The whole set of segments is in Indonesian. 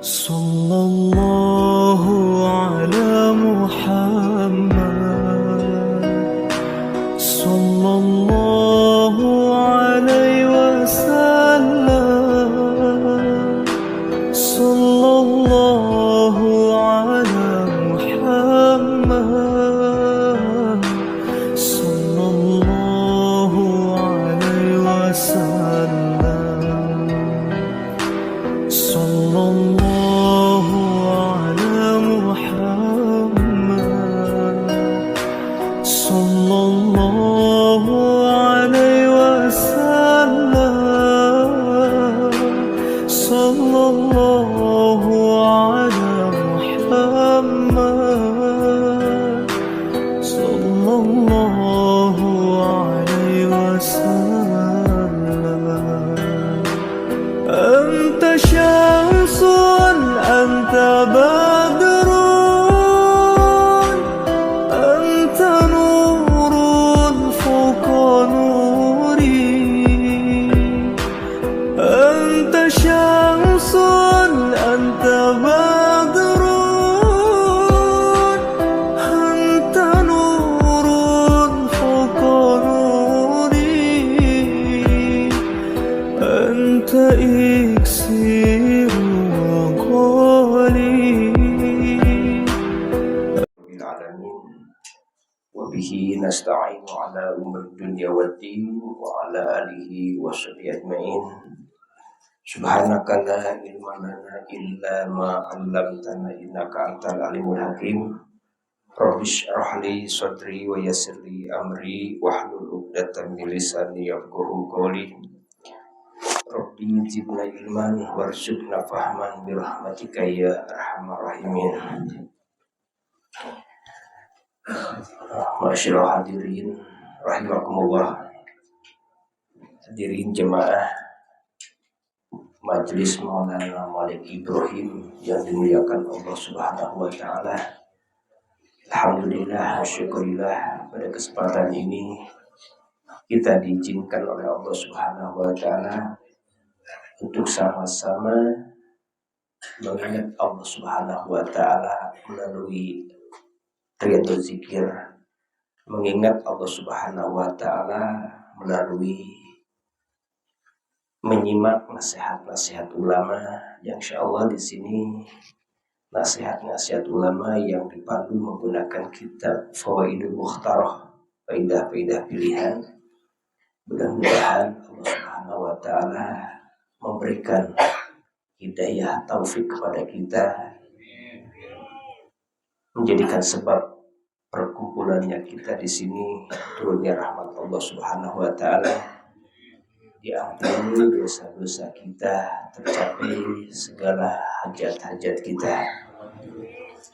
صلى الله على محمد صلى الله عليه وسلم صلى الله على محمد صلى الله عليه وسلم صلى الله على محمد صلى الله عليه وسلم صلى الله على محمد صلى الله عليه وسلم أنت شمس أنت بدر أنت نور فوق نوري أنت شمس أنت بدر أنت نور فوق نوري أنت إكسير وقولي العالمين وبه نستعين على أمور الدنيا والدين وعلى آله وصحبه أجمعين سبحانك لا علم لنا إلا ما علمتنا إنك أنت العليم الحكيم رب اشرح لي صدري ويسر لي أمري واحلل عقدة من لساني يفقهوا قولي Rabbi zidna ilman warzuqna fahman birahmatika ya arhamar rahimin. Masyaallah hadirin rahimakumullah. Hadirin jemaah Majelis Maulana Malik Ibrahim yang dimuliakan Allah Subhanahu wa taala. Alhamdulillah, syukurillah pada kesempatan ini kita diizinkan oleh Allah Subhanahu wa taala untuk sama-sama mengingat Allah Subhanahu wa taala melalui riyadhuz zikir, mengingat Allah Subhanahu wa taala melalui menyimak nasihat-nasihat ulama yang insyaallah di sini nasihat-nasihat ulama yang dipandu menggunakan kitab Fawaidul Mukhtarah, faidah-faidah pilihan. Mudah-mudahan Allah Subhanahu wa taala memberikan hidayah taufik kepada kita, menjadikan sebab perkumpulannya kita di sini turunnya rahmat Allah Subhanahu wa taala, diampuni dosa-dosa kita, tercapai segala hajat-hajat kita.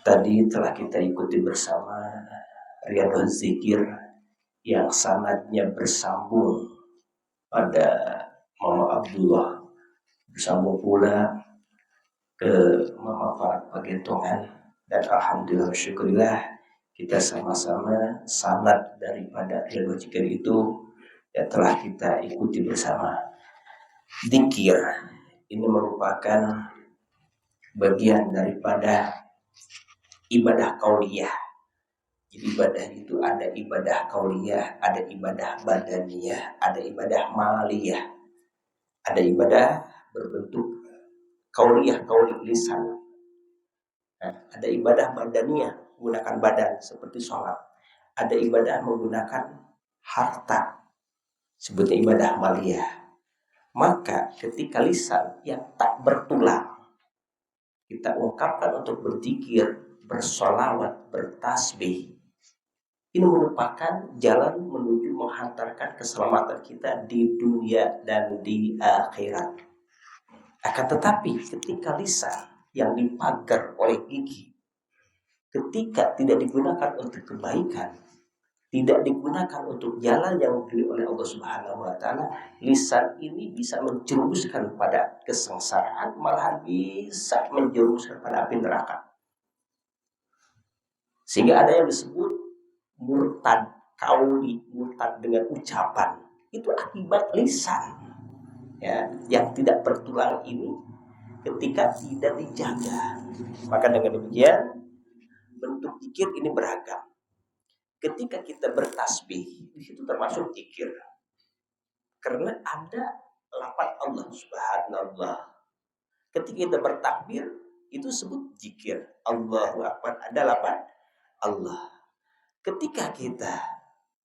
Tadi telah kita ikuti bersama riyadhuz zikir yang sanadnya bersambung pada Mama Abdullah, bersambung pula ke Mama Farad Pagentongan, dan alhamdulillah syukurillah kita sama-sama sanad daripada riyadhuz zikir itu yang telah kita ikuti bersama. Zikir ini merupakan bagian daripada ibadah qauliyah. Jadi ibadah itu ada ibadah qauliyah, ada ibadah badaniyah, ada ibadah maliyah. Ada ibadah berbentuk qauliyah, qauli lisan. Ada ibadah badaniyah, menggunakan badan seperti sholat. Ada ibadah menggunakan harta, sebutnya ibadah maliyah. Maka ketika lisan yang tak bertulang kita ungkapkan untuk berzikir, bersolawat, bertasbih, ini merupakan jalan menuju menghantarkan keselamatan kita di dunia dan di akhirat. Akan tetapi ketika lisan yang dipagar oleh gigi, ketika tidak digunakan untuk kebaikan, tidak digunakan untuk jalan yang diberi oleh Allah Subhanahu wa taala, lisan ini bisa menjerumuskan pada kesengsaraan, malahan bisa menjerumuskan pada api neraka. Sehingga ada yang disebut murtad kauli, murtad dengan ucapan, itu akibat lisan ya yang tidak bertulang ini. ketika tidak dijaga. Maka dengan demikian bentuk zikir ini beragam. Ketika kita bertasbih, di situ termasuk zikir. Karena ada lafaz Allah Subhanallah. Ketika kita bertakbir, itu sebut zikir. Allahu Akbar, ada lafaz Allah. Ketika kita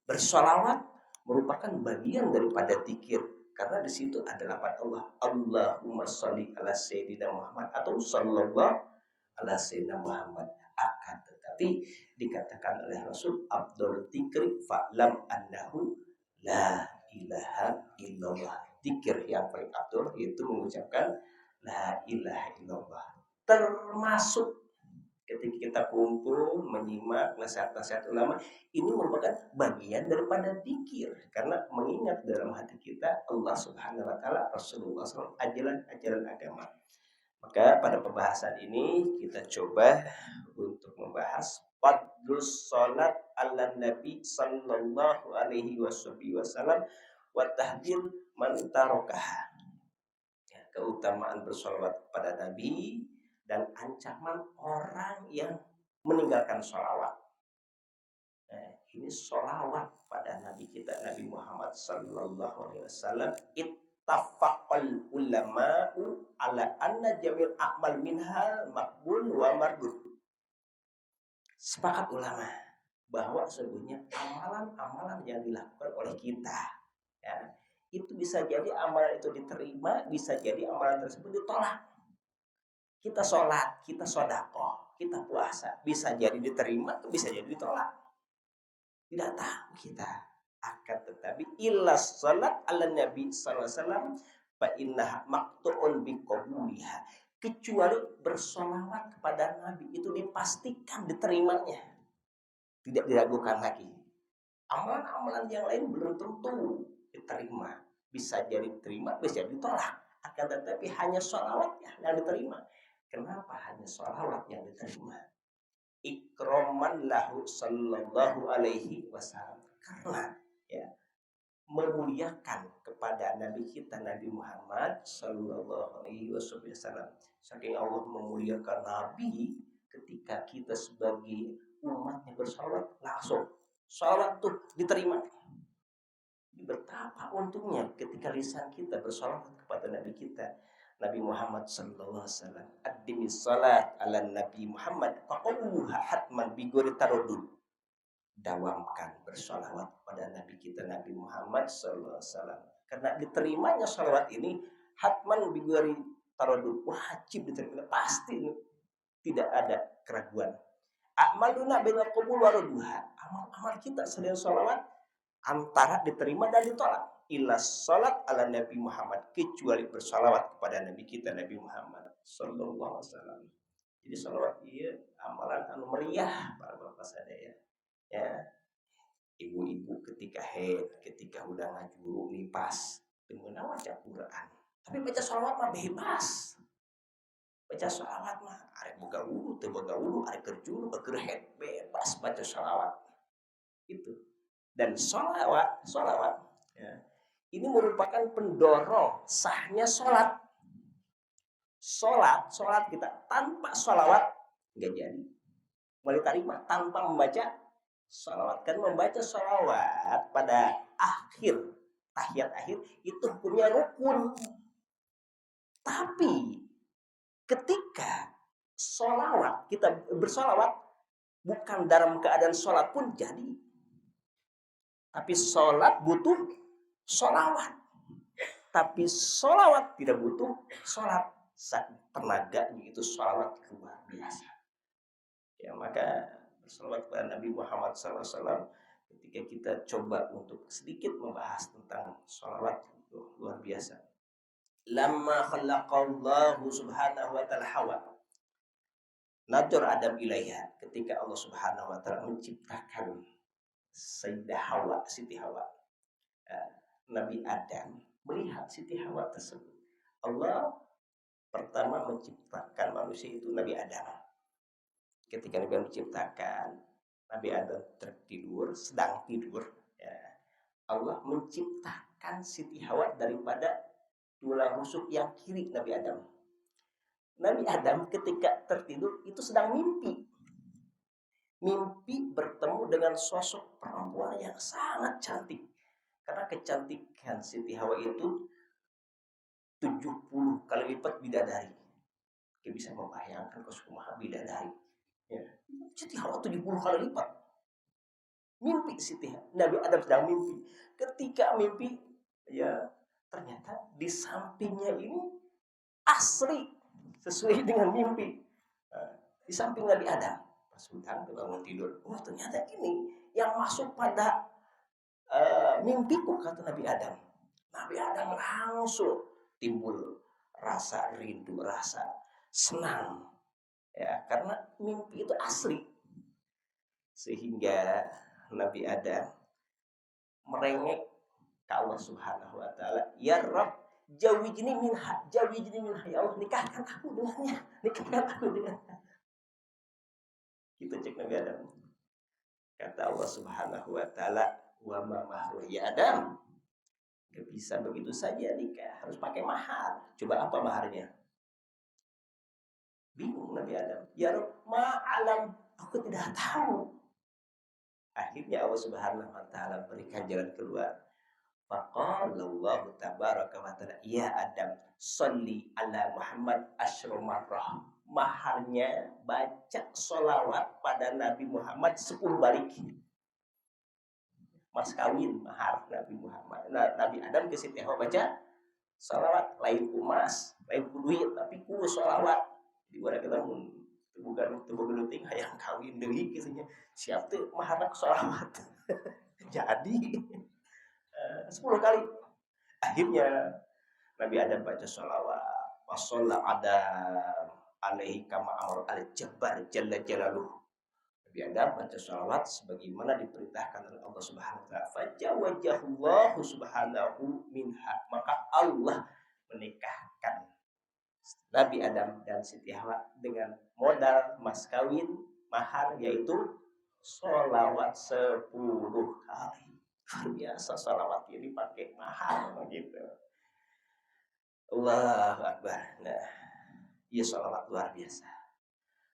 bersolawat, merupakan bagian daripada zikir. Karena di situ ada lafaz Allah. Allahumma sholli ala sayyidina Muhammad atau sallallahu ala sayyidina Muhammad. Akan tetapi dikatakan oleh Rasul Abdul Dzikri fa'lam annahu la ilaha illallah. Dzikir yang paling afdal yaitu mengucapkan la ilaha illallah. Termasuk ketika kita kumpul menyimak nasihat-nasihat ulama, ini merupakan bagian daripada dzikir karena mengingat dalam hati kita Allah Subhanahu wa taala, Rasulullah SAW, ajaran agama. Maka pada pembahasan ini kita coba untuk membahas fadlus salat ala nabi sallallahu alaihi wasallam wa tahdhir man tarakaha. Keutamaan bersolawat kepada Nabi dan ancaman orang yang meninggalkan sholawat. Nah, ini sholawat pada Nabi kita Nabi Muhammad sallallahu alaihi wasallam. Ittafaqal ulama'u ala anna jamil a'mal minha maqbul wa mardud. Sepakat ulama bahwa sesungguhnya amalan-amalan yang dilakukan oleh kita, ya, itu bisa jadi amalan itu diterima, bisa jadi amalan tersebut ditolak. Kita sholat, kita sodaqoh, kita puasa, bisa jadi diterima, bisa jadi ditolak. Tidak tahu kita. Akan tetapi illa salat ala nabi sallallahu alaihi wasallam fa innaha maqtu'un biqabuliha. Kecuali bersolawat kepada Nabi itu dipastikan diterimanya, tidak diragukan lagi. Amalan-amalan yang lain belum tentu diterima, bisa jadi diterima, bisa jadi ditolak. Akan tetapi hanya sholawat yang diterima. Kenapa hanya sholawat yang diterima? Ikroman lahu sallallahu alaihi wasallam. Karena ya, memuliakan kepada Nabi kita Nabi Muhammad sallallahu alaihi wasallam. Saking Allah memuliakan Nabi, ketika kita sebagai umatnya bersalawat, langsung salawat tuh diterima. Betapa untungnya ketika lisan kita bersalawat kepada Nabi kita Nabi Muhammad sallallahu alaihi wasallam. Addimis salat ala Nabi Muhammad faquluha hatman bigori tarodul. Dawamkan bersalawat kepada Nabi kita Nabi Muhammad sallallahu alaihi wasallam. Karena diterimanya salawat ini hatman bigori tarodul, wajib diterima, pasti, tidak ada keraguan. Amaluna bainal qabul wa radduha. Amal-amal kita selain salawat antara diterima dan ditolak. Illa salat ala Nabi Muhammad, kecuali bersalawat kepada Nabi kita Nabi Muhammad sallallahu alaihi wasallam. Jadi salawat iya amalan anu meriah para bapak sadaya. Ya. Ibu-ibu ketika haid, ketika udah ngajuru nipas, temeuna waca Quran. Tapi baca salawat mah bebas. Baca salawat mah arek boga wudu, teu boga wudu, arek keur juru, keur haid, bebas baca salawat. Itu. Dan salawat ya, ini merupakan pendorong sahnya sholat. Sholat kita tanpa sholawat nggak jadi. Boleh terima tanpa membaca sholawat. Kan membaca sholawat pada akhir tahiyat akhir itu hukumnya rukun. Tapi ketika sholawat kita bersolawat bukan dalam keadaan sholat pun jadi. Tapi sholat butuh sholawat. Tapi sholawat tidak butuh sholat. Tenaganya itu sholawat luar biasa. Ya, maka bersolawat kepada Nabi Muhammad SAW. Ketika kita coba untuk sedikit membahas tentang sholawat, itu luar biasa. Lamma khalaqallahu subhanahu wa ta'ala Hawa, nadur Adam ilaiha. Ketika Allah subhanahu wa ta'ala menciptakan Sayyidah Hawa, Siti Hawa, Nabi Adam melihat Siti Hawa tersebut. Allah pertama menciptakan manusia itu Nabi Adam. Ketika Nabi Adam menciptakan, Nabi Adam tertidur, sedang tidur, ya, Allah menciptakan Siti Hawa daripada tulang rusuk yang kiri Nabi Adam. Nabi Adam ketika tertidur itu sedang mimpi. Mimpi bertemu dengan sosok perempuan yang sangat cantik. Karena kecantikan Siti Hawa itu 70 kali lipat bidadari. Kita bisa membayangkan kumaha bidadari. Ya. Siti Hawa 70 kali lipat. Mimpi Siti Hawa. Nabi Adam sedang mimpi. Ketika mimpi, ya ternyata di sampingnya ini asli sesuai dengan mimpi. Di samping Nabi Adam. Pas sedang bangun tidur. Oh ternyata ini yang masuk pada mimpiku, kata Nabi Adam. Nabi Adam langsung timbul rasa rindu, rasa senang, ya karena mimpi itu asli. Sehingga Nabi Adam merengek ke Allah Subhanahu wa taala, ya Rabb, jawijni minha, ya Allah, nikahkan aku dengannya, nikahkan aku dengannya. Kita cek Nabi Adam. Kata Allah Subhanahu wa taala, wa ma mahru ya Adam. Gak bisa begitu saja nikah, harus pakai mahar. Coba apa maharnya? Bingung Nabi Adam. Ya Rabb, ma'alam, aku tidak tahu. Akhirnya Allah Subhanahu wa taala berikan jalan keluar. Faqala Allah tabaraka wa taala, ya Adam, sholli ala Muhammad asyra marrah. Maharnya baca sholawat pada Nabi Muhammad 10 balik. Mas kawin mahar Nabi Muhammad. Nabi Adam ke Siti Hawa baca sholawat, lain ku emas, lain ku duit, tapi ku sholawat. Di mana kita bukan geluting hayang kawin deui kisahnya. Siap tuh mahar sholawat. Jadi 10 kali. Akhirnya Nabi Adam baca sholawat. Wa shalla Adam alaihi kama amar al-jabbar jalla jalaluhu. Nabi Adam baca sholawat sebagaimana diperintahkan oleh Allah Subhanahu wa taala. Fajawajahullahu subhanahu minha, maka Allah menikahkan Nabi Adam dan Siti Hawa dengan modal mas kawin mahar yaitu sholawat 10 kali. Luar biasa sholawat ini pakai mahar begitu. Allahu Akbar. Nah, ya sholawat luar biasa.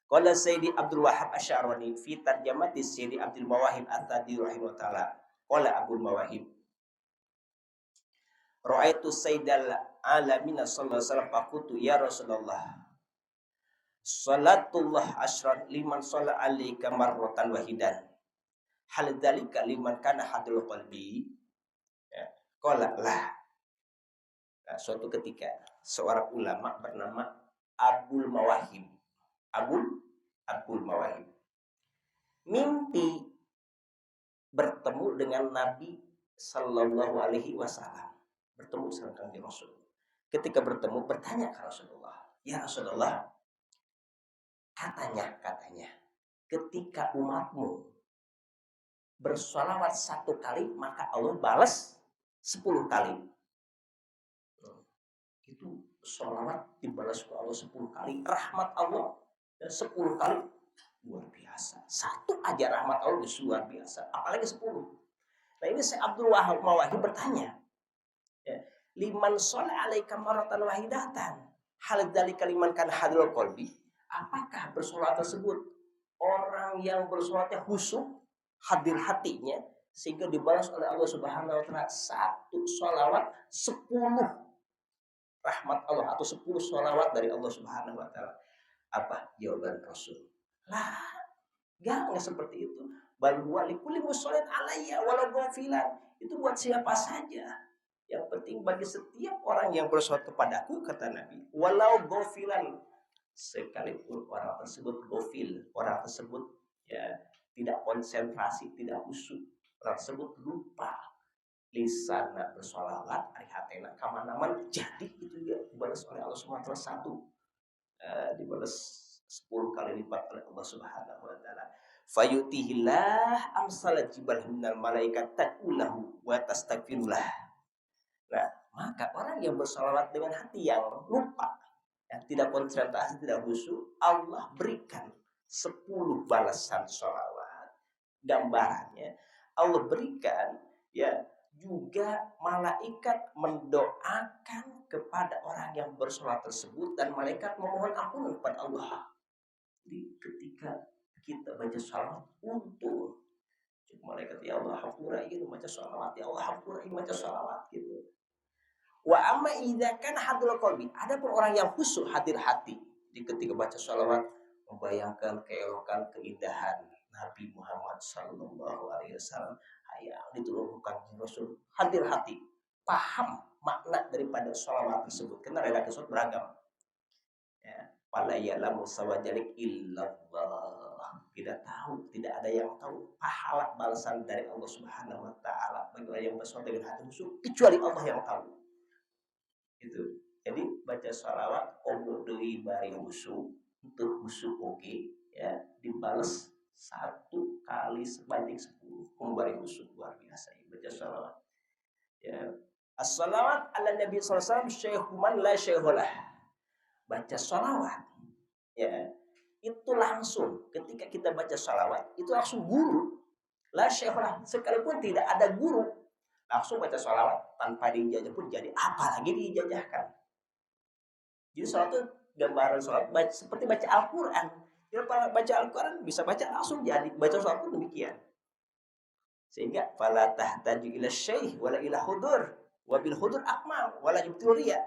Qala Sayyidi Abdul Wahhab Asy'arani fi tarjamati Sayyidi Abdul Mawahib At-Tadi rahimahullah taala. Qala Abdul Mawahib, ra'aitu Sayyidal alamin sallallahu alaihi wasallam faqultu ya Rasulullah, salatullah asyran liman shalla alaika marratan wahidan. Hal dzalika liman kana hadul qalbi? Ya, qala lah. Nah, suatu ketika seorang ulama bernama Abdul Mawahib Abdul Mawahib mimpi bertemu dengan Nabi Sallallahu Alaihi Wasallam, bertemu dengan Kanjeng Rasul. Ketika bertemu bertanya ke Rasulullah, ya Rasulullah, katanya ketika umatmu bersolawat 1 kali maka Allah balas 10 kali. Itu sholawat dibalas oleh Allah 10 kali, rahmat Allah 10 kali, luar biasa. 1 aja rahmat Allah luar biasa, apalagi 10. Nah ini Syekh Abdul Mawahib bertanya, ya, liman sholla alaika marratan wahidatan, hal dzalika liman kana hadrul qalbi? Apakah bersolat tersebut orang yang bersolatnya khusyuk, hadir hatinya, sehingga dibalas oleh Allah Subhanahu wa taala 1 sholawat 10 rahmat Allah atau 10 sholawat dari Allah Subhanahu wa taala? Apa jawaban Rasul? Lah, enggak seperti itu. Bal huwa likulli musallin alayya walau ghafilan. Itu buat siapa saja. Yang penting bagi setiap orang yang bersolat kepadaku, kata Nabi, walau ghafilan, sekalipun orang tersebut ghafil, orang tersebut ya tidak konsentrasi, tidak khusyuk, orang tersebut lupa lisana bersolawat ari hatena kamana-mana, jadi itu dia dibalas oleh Allah Subhanahu wa taala 1, dibalas 10 kali lipat oleh Allah Subhanahu wa taala. Fayutihillah amsal jibal minal malaikat taqulahu wa tastaghfirullah. Nah, maka orang yang bersolawat dengan hati yang lupa, yang tidak konsentrasi, tidak khusyuk, Allah berikan 10 balasan sholawat. Gambarannya Allah berikan ya juga malaikat mendoakan kepada orang yang bersolat tersebut dan malaikat memohon ampunan kepada Allah. Jadi ketika kita baca salawat untuk malaikat, ya Allah hampura ini baca salawat, ya Allah hampura ini baca salawat gitu. Wa amma idza kana hadrul qalbi, adapun orang yang khusyuk hadir hati di ketika baca salawat membayangkan keelokan keindahan Nabi Muhammad sallallahu alaihi wasallam yang diturunkan Rasul, hadir hati, paham makna daripada salawat tersebut karena redaksi surat beragam. Ya, fala ya'lamu sawajalik illallah. Tidak tahu, tidak ada yang tahu pahala balasan dari Allah Subhanahu wa taala bagi orang yang bersolat dengan hati khusyuk kecuali Allah yang tahu. Itu. Jadi baca salawat omudui bari khusyuk untuk khusyuk oke, ya, dibalas 1 kali sebanding 10 memberi khusyuk luar biasa ya, baca salawat. Ya. As-salawat ala Nabi sallallahu alaihi wasallam syaikhun man la syaihulah. Baca salawat ya itu langsung ketika kita baca salawat itu langsung guru la syaihulah, sekalipun tidak ada guru langsung baca salawat tanpa dijajah pun jadi, apalagi dijajahkan. Jadi salat itu gambaran salat seperti baca Al-Quran. Kalau baca Al-Quran bisa baca langsung jadi, baca salat pun demikian. Sehingga fala tahtaju ila syekh wala ila hudur wa bil hudur akmal wala yubtul riya.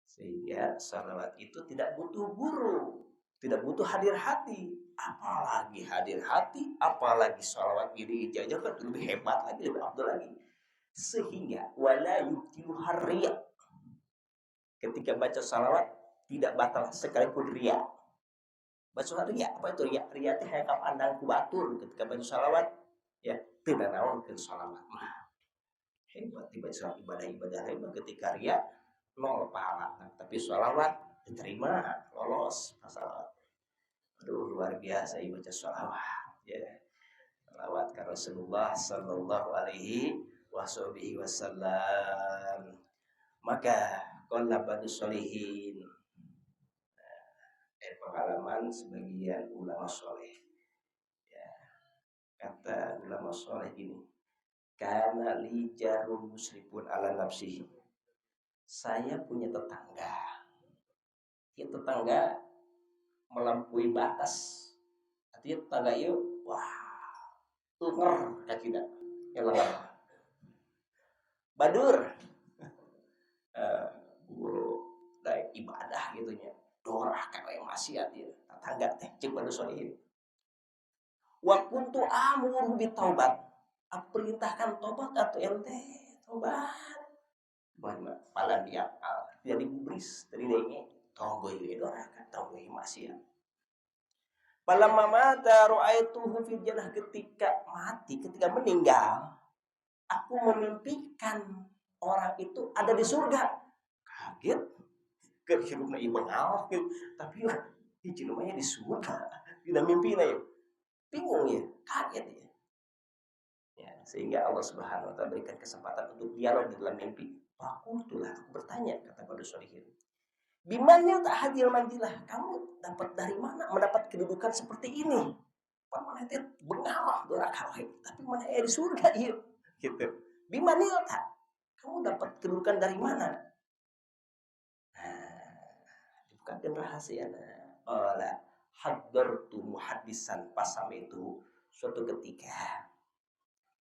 Sehingga salawat itu tidak butuh guru, tidak butuh hadir hati, apalagi hadir hati, apalagi salawat ini dijajahkan lebih hebat lagi, lebih abdul lagi. Sehingga wala yubtil riya. Ketika baca salawat tidak batal sekalipun riya. Baca riya, apa itu riya? Riya itu kayak pandang ku batur ketika baca salawat, ya tidak naon ke salawat mah. Hebat dibaca ibadah-ibadah hebat ketika riya nol pahala, tapi salawat diterima, lolos salawat. Aduh luar biasa baca salawat. Ya. Salawat ke Rasulullah sallallahu alaihi wasallam. Maka qala ba'du sholihin, pengalaman sebagian ulama soleh, ya, kata ulama soleh gini, karena li jarun musrifun ala nafsihi, saya punya tetangga, ya tetangga melampaui batas, artinya tetangga itu wah tunger kakinya elang badur guru dari ibadah gitunya dorah karena maksiat ya tetangga teh cek pada solihin. Wa kuntu amuru bitaubat, aku perintahkan tobat atau ente tobat mana pala dia jadi gubris dari denge tonggoy we dorah kan tonggoy maksiat. Falamma mata ra'aituhu fil jannah, ketika mati, ketika meninggal aku memimpikan orang itu ada di surga. Kaget kerjanya ibengal tapi hiji namanya di surga tidak mimpi ya, bingung ya, kaget ya. Ya sehingga Allah Subhanahu wa taala berikan kesempatan untuk dialog di dalam mimpi. Aku bertanya kata pada solihin, bimanya tak hadir mandilah, kamu dapat dari mana mendapat kedudukan seperti ini? Mana itu bengal dorakawai tapi mana di surga iya gitu. Bimanya tak kamu dapat kedudukan dari mana? Bukan rahasia. Ola hadartu muhaddisan pasam itu suatu ketika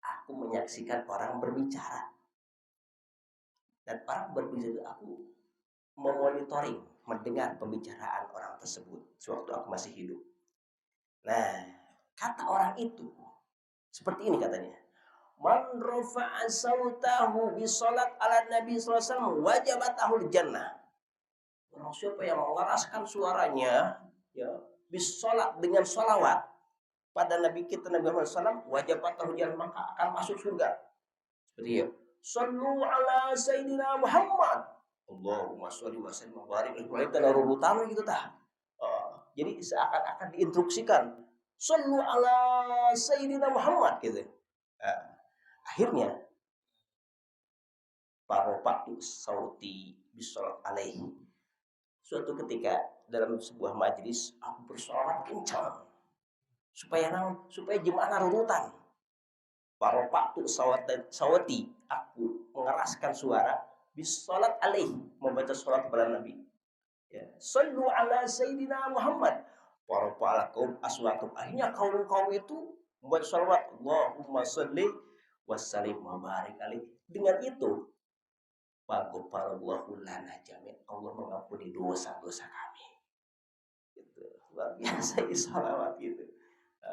aku menyaksikan orang berbicara dan orang berbicara aku memonitoring, mendengar pembicaraan orang tersebut sewaktu aku masih hidup. Nah, kata orang itu seperti ini katanya. Man rafa'a sautahu bi salat ala Nabi sallallahu alaihi wasallam wajabatahul jannah. Orang siapa yang mengeraskan suaranya ya bis salat dengan salawat pada Nabi kita Nabi Muhammad sallallahu alaihi wasallam wajabatahul jannah, maka akan masuk surga. Seperti ya. Sallu ala sayyidina Muhammad. Allahumma sholli wa sallim wa barik alaihi dan rubutan gitu tah. Jadi seakan-akan diinstruksikan sallu ala sayyidina Muhammad gitu. Akhirnya parofatu sauti bisolat alaihi. Suatu ketika dalam sebuah majelis aku bersolawat kencang supaya jemaah rurutan. Farofa'tu sawati, aku mengeraskan suara bis salat alaihi, membaca salat kepada Nabi. Ya, sallu ala sayyidina Muhammad. Farofa'al qaum aswatum, akhirnya kaum itu membaca salawat Allahumma shalli wa sallim wa barik alaihi. Dengan itu Waghfarallahu lana jami', Allah mengampuni dosa-dosa kami. Gitu. Luar biasa salawat gitu.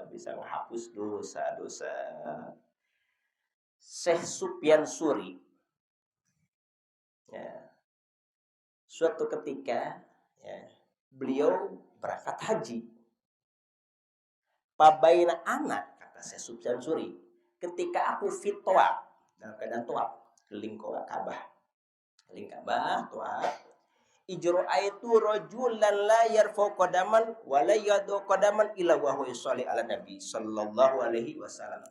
Bisa menghapus dosa-dosa. Syekh Sufyan Tsuri, ya, suatu ketika, ya, beliau berangkat haji. Pabaina anak, kata Syekh Sufyan Tsuri, ketika aku fitwa dalam keadaan tuap keliling Ka'bah, tuap, ijra'aitu rajulan la yarfa'u qadaman wa la yadu qadaman illa wa huwa yusalli ala nabi sallallahu alaihi wasallam.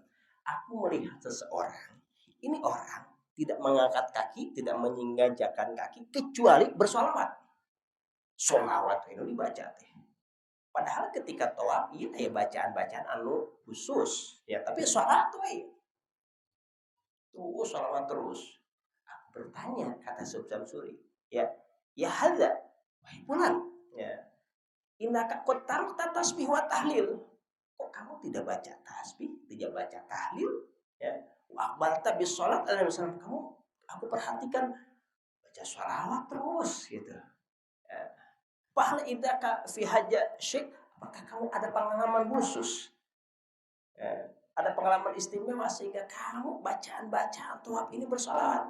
Aku melihat seseorang, ini orang tidak mengangkat kaki, tidak menyengajakan kaki kecuali bersolawat. Solawat itu dibaca teh. Padahal ketika tawaf ini ya bacaan-bacaan anu khusus, ya, tapi sholat tuh solawat terus. Aku bertanya, kata Sufyan Tsuri, ya hadza, wahai fulan, ya, innaka qad tarakta tasbih wa tahlil. Kok kamu tidak baca tasbih, tidak baca tahlil, ya? Wa aqbalta bis salat ala misalnya kamu, aku perhatikan baca sholawat terus gitu. Ya. Fahal idaka fi haja syekh, apakah kamu ada pengalaman khusus? Ya. Ada pengalaman istimewa sehingga kamu bacaan-bacaan tuap ini bersolawat.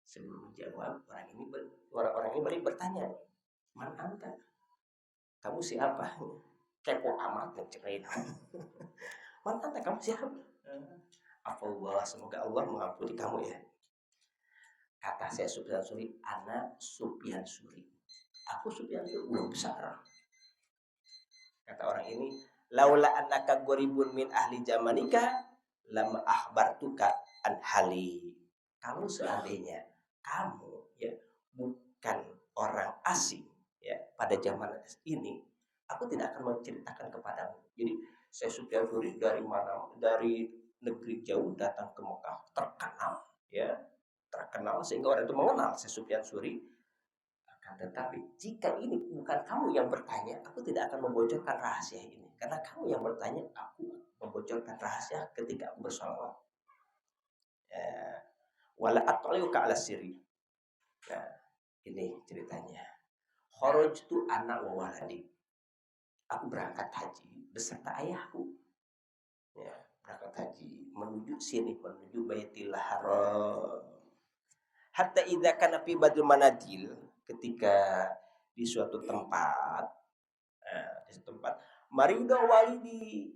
Sebelum menjawab, orang ini bertanya, man anta? Kamu siapa? Kepo amat ngecerin. Man anta, kamu siapa? Allah, semoga Allah mengampuni kamu ya. Kata saya Sufyan Tsuri, ana Sufyan Tsuri. Aku Sufyan Tsuri, belum besar. Kata orang ini, laula annaka gharibun min ahli zamanika lam akhbartuka an hali. Kalau seandainya kamu, ya, bukan orang asing, ya, pada zaman ini, aku tidak akan menceritakan kepadamu. Jadi saya Sufyan Tsuri dari negeri jauh datang ke Mekah, terkenal sehingga orang itu mengenal saya Sufyan Tsuri. Akan tetapi jika ini bukan kamu yang bertanya, aku tidak akan membocorkan rahasia ini. Karena kamu yang bertanya, aku membocorkan rahasia ketika aku bersolawat. Wala at'aliuka ala sirri. Nah, ini ceritanya. Kharajtu ana wa waladi. Aku berangkat haji beserta ayahku. Ya, berangkat haji menuju Baitul Haram. Hatta idza kana fi badul manadil, ketika di suatu tempat, marido walidi,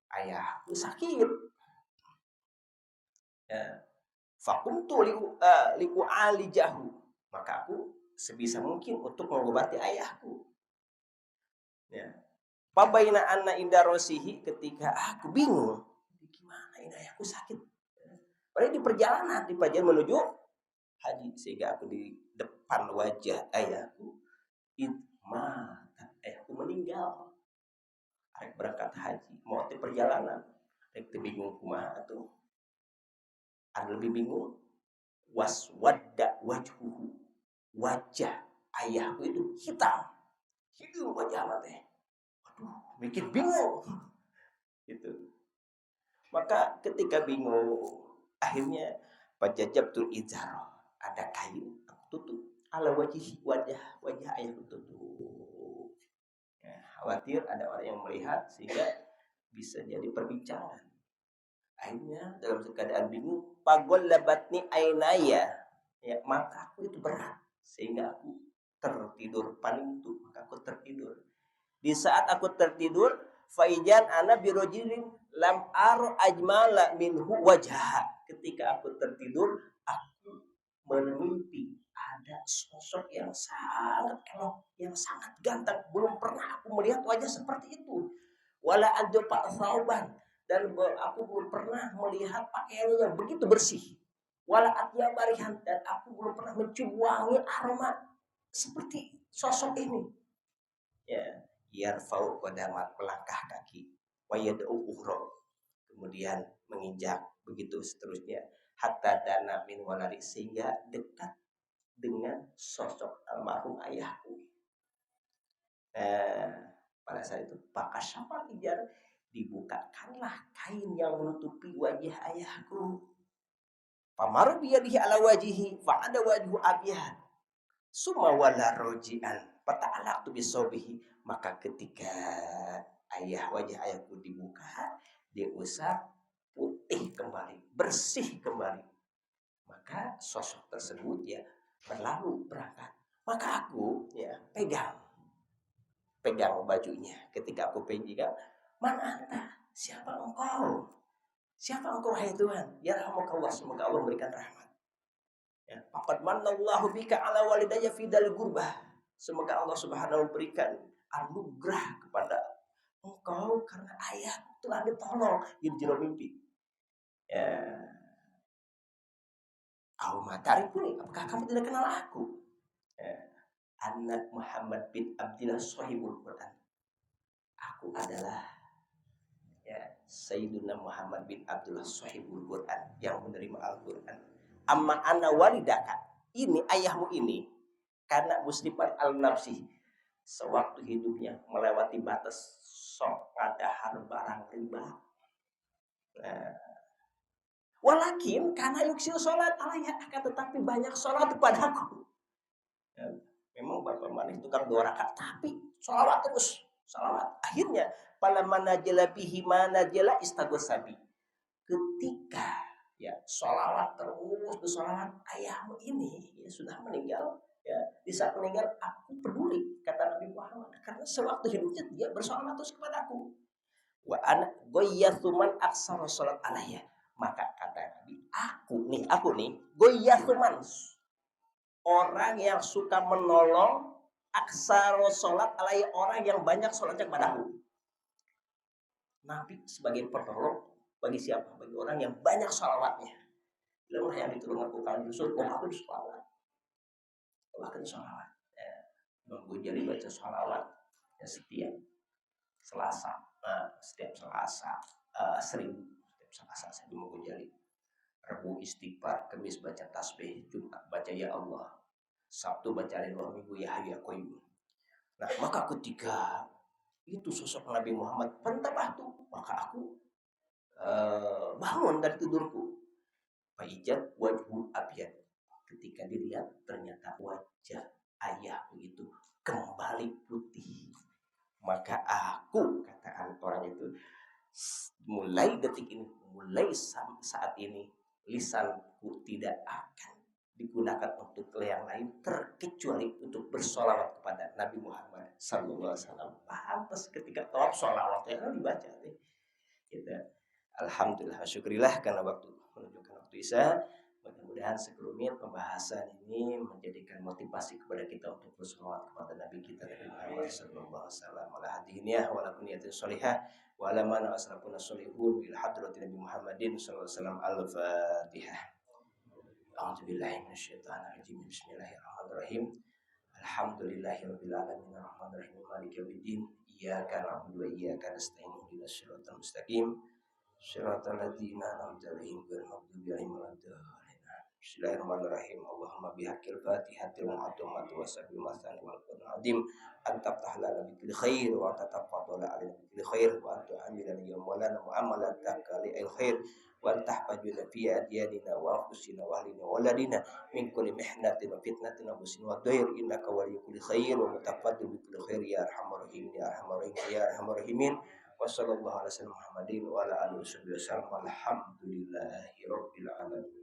ayahku sakit. Ya. Fakumtu liku alijahu, maka aku sebisa mungkin untuk mengobati ayahku. Ya. Pabaina anna inda rosihi, ketika aku bingung, gimana ini ayahku sakit. Padahal di perjalanan menuju haji, sehingga aku di depan wajah ayahku, ayahku meninggal. Arek berangkat haji, mau di perjalanan, arek bingung kumaha tuh. Ada lebih bingung, waswadda wajhuhu, wajah ayahku itu hitam wajah teh. Waduh, bikin bingung gitu. Maka ketika bingung, akhirnya fajajabtul izar, ada kayu aku tutup ala wajah ayahku tutup. Ya, khawatir ada orang yang melihat sehingga bisa jadi perbincangan. Akhirnya dalam keadaan bingung, pagollabatni ainaya, ya, mata aku itu berat sehingga aku tertidur, paling itu maka aku tertidur. Di saat aku tertidur, faijan ana birojilin lam aro ajmala minhu wajah. Ketika aku tertidur, aku bermimpi ada sosok yang sangat elok, yang sangat ganteng. Belum pernah aku melihat wajah seperti itu. Wala adfa sauban, dan aku belum pernah melihat pakaiannya yang begitu bersih. Wala atya barihan, dan aku belum pernah mencium wangi aroma seperti sosok ini. Ya, yarfa'u qadamat, melangkah kaki, wa yad'u ukhra, kemudian menginjak, begitu seterusnya, hatta dana min waladi, sehingga dekat dengan sosok almarhum ayahku. Pada saat itu pakasyafa hijar, dibukakanlah kain yang menutupi wajah ayahku. Pamaru biyadihi ala wajihi fa'ada wajhu abyad summa wala rojian fata'alaqtu bisobihi. Maka ketika wajah ayahku dibuka, dia usap putih kembali, bersih kembali. Maka sosok tersebut ya berlalu berangkat. Maka aku ya pegang bajunya. Ketika aku pegang, man anta, siapa engkau? Siapa engkau wahai Tuhan? Ya rahmatullah, semoga Allah memberikan rahmat. Ya, faqad manallahu bika ala walidayya fi dal gurbah. Semoga Allah Subhanahu memberikan anugerah kepada engkau karena ayah telah ditolong di jero mimpi. Ya. Kau matarifuni, apakah kamu tidak kenal aku? Ya. Anak Muhammad bin Abdillah sahibul Quran. Aku adalah Sayyidina Muhammad bin Abdullah sahibul Quran, yang menerima Al-Quran. Amma ana walidaka, ini ayahmu ini, karena musliman al-nafsi, sewaktu hidupnya melewati batas sok ngadahar barang riba. Walakin karena yuksil sholat alaiya, akan tetapi banyak sholat kepadaku. Memang Bapak Manis tukang 2 rakaat, tapi sholawat terus, sholawat. Akhirnya pada manajala bihi manajala istagosabi. Ketika ya sholawat terus bersolawat, ayahmu ini ya sudah meninggal. Ya, di saat meninggal aku peduli, kata Nabi Muhammad, karena sewaktu hidupnya dia bersolawat terus kepadaku. Wa ana goyathuman aksara sholat alaiya. Maka kata Nabi, aku nih goyathuman, orang yang suka menolong aksaro sholat alaihi, orang yang banyak sholatnya kepadaku. Nabi sebagai penolong bagi siapa? Bagi orang yang banyak sholawatnya. Bila yang diturunkan ke kalangan Yusuf, aku sholawat. Bahkan sholawat. Imam Ghazali baca sholawat ya, setiap Selasa. Setiap Selasa 1000. Setiap Selasa saya Imam Ghazali. Rabu istighfar, Kamis baca tasbih, Jumat baca ya Allah, Sabtu baca Ridwan Minggu ya Hayyu ya Qayyum. Nah, maka ketika itu sosok Nabi Muhammad pentabahtu, maka aku bangun dari tidurku. Faijat wajhul abyad. Ketika dilihat ternyata wajah ayah begitu kembali putih. Maka aku, katakan orang itu, mulai detik ini, mulai saat ini, lisanku tidak akan digunakan untuk yang lain terkecuali untuk bersolawat kepada Nabi Muhammad sallallahu alaihi wasallam. Pantas ketika tawaf solawatnya kan dibaca nih. Gitu. Alhamdulillah, syukurilah karena waktu menunjukkan waktu Isya. Mudah-mudahan sekelumit pembahasan ini menjadikan motivasi kepada kita untuk bersolawat kepada Nabi kita Nabi Muhammad sallallahu alaihi wasallam. Ala hadiniyah wa ala niyatin sholihah wa ala man asrafuna sholihun ila hadratin Nabi Muhammadin sallallahu alaihi wasallam. Al-Fatihah. A'udzubillahi minasyaitonir rajim. Bismillahirrahmanirrahim. Alhamdulillahirabbil alamin arrahmanirrahim maliki yaumiddin. Iyyaka na'budu wa iyyaka nasta'in ihdinas siratal mustaqim. Shiratal ladzina an'amta 'alaihim ghairil maghdubi 'alaihim waladdallin. Bismillahirrahmanirrahim. Allahumma bihaqqil Fatihatil mu'azzamati wa sabil masani wal qur'an adim anta tahlana bi kulli khair wa tatafadala 'alaina bi kulli khair wa anta amilana ya maulana mu'amalataka li al khair wa tahfazuna fi adyanina wa anfusina wa ahlina wa waladina min kulli mihnatin wa fitnatin wa musin wa dair innaka waliyyu kulli khair wa mutafaddil bi kulli khair ya arhamar rahimin ya arhamar rahimin ya arhamar rahimin. Wassallallahu ala sayyidina Muhammadin wa ala alihi wasallam. Alhamdulillahi rabbil alamin.